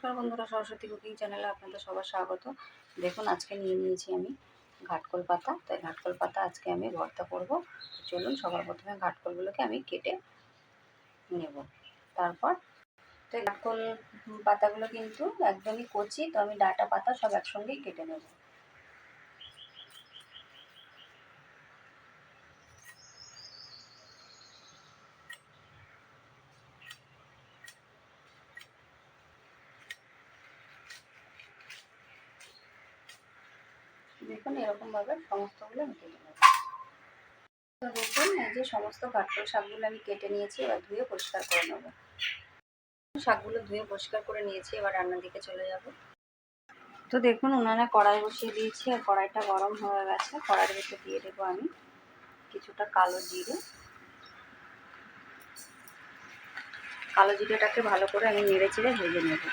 নমস্কার বন্ধুরা, সরস্বতী কুকিং চ্যানেলে আপনাদের সবার স্বাগত। দেখুন আজকে নিয়ে নিয়েছি আমি ঘাটকোল পাতা। তাই ঘাটকোল পাতা আজকে আমি ভর্তা করব। চলুন সবার প্রথমে ঘাটকোলগুলোকে আমি কেটে নেব। তারপর তো ঘাটকোল পাতাগুলো কিন্তু একদমই কচি, তো আমি ডাঁটা পাতা সব একসঙ্গেই কেটে নেব। দেখুন এরকমভাবে সমস্তগুলো আমি কেটে নেব। তো দেখুন এই যে সমস্ত ঘাটকোল শাকগুলো আমি কেটে নিয়েছি, এবার ধুয়ে পরিষ্কার করে নেব। শাকগুলো ধুয়ে পরিষ্কার করে নিয়েছি, এবার রান্নার দিকে চলে যাব। তো দেখুন উনানে কড়াই বসিয়ে দিয়েছি, আর কড়াইটা গরম হয়ে গেছে। কড়াইয়ের ভিতরে দিয়ে দেবো আমি কিছুটা কালো জিরে। কালো জিরেটাকে ভালো করে আমি নেড়ে চেড়ে ভেজে নেব।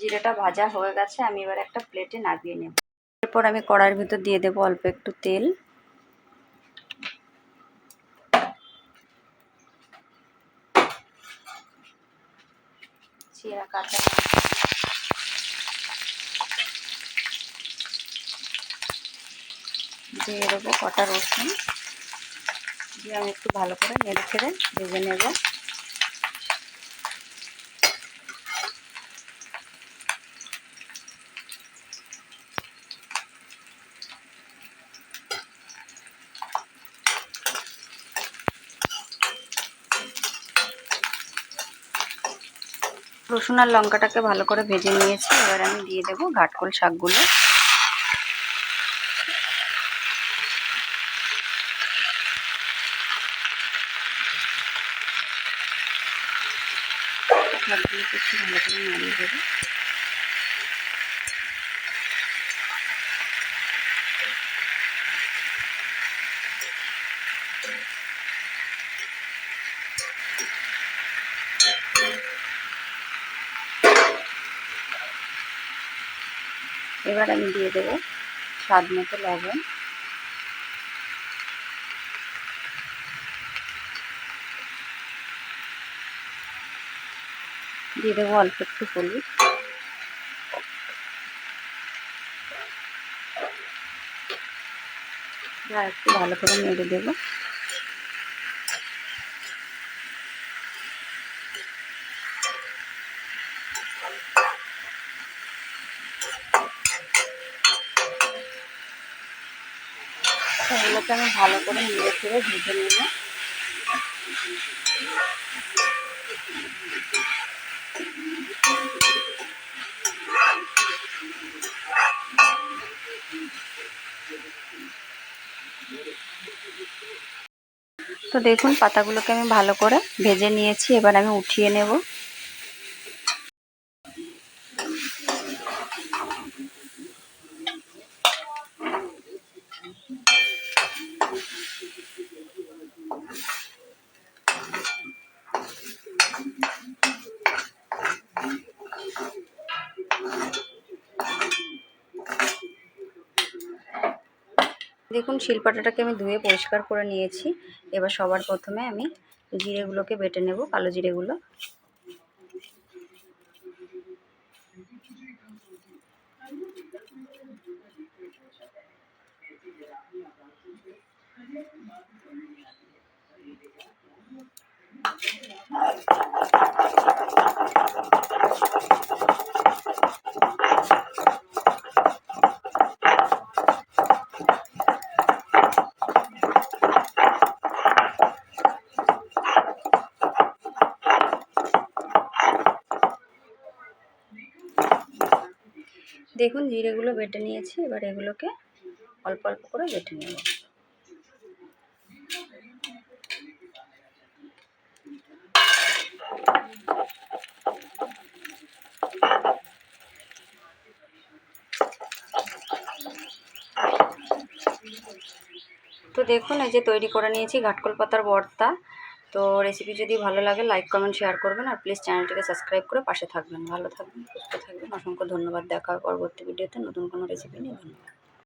জিরেটা ভাজা হয়ে গেছে, আমি এবার একটা প্লেটে নামিয়ে নেব। এরপর আমি কড়াইয়ের ভিতর দিয়ে দেবো অল্প একটু তেল, জিরা কাঁচা দিয়ে দেবো কটা রসুন, দিয়ে আমি একটু ভালো করে নেড়ে ছেড়ে ভেজে নেব। রসুন আর লঙ্কাটাকে ভালো করে ভেজে নিয়েছি, এবার আমি দিয়ে দেবো ঘাটকোল শাকগুলো। শাকগুলোকে একটু ভালো করে নাড়িয়ে দেবো। এবার আমি দিয়ে দেবো স্বাদ মতো লবণ, দিয়ে দেবো অল্প একটু হলুদ, আর একটু ভালো করে নেড়ে দেবো। এগুলোকে আমি ভালো করে নেড়ে চেড়ে ভেজে নেব। তো দেখুন পাতাগুলোকে আমি ভালো করে ভেজে নিয়েছি, এবার আমি উঠিয়ে নেব। দেখুন শিলপাটাটাকে আমি ধুয়ে পরিষ্কার করে নিয়েছি। এবার সবার প্রথমে আমি জিরেগুলোকে বেটে নেব, কালো জিরেগুলো। দেখুন জিরেগুলো বেটে নিয়েছি, এবার এগুলোকে অল্প অল্প করে বেটে নেব। তো দেখুন এই যে তৈরি করে নিয়েছি ঘাটকোল পাতার ভর্তা। তো রেসিপি যদি ভালো লাগে লাইক কমেন্ট শেয়ার করবেন, আর প্লিজ চ্যানেলটিকে সাবস্ক্রাইব করে পাশে থাকবেন। ভালো থাকবেন, সুস্থ থাকবেন। অসংখ্য ধন্যবাদ। দেখা হবে পরবর্তী ভিডিওতে নতুন কোনো রেসিপি নিয়ে। ধন্যবাদ।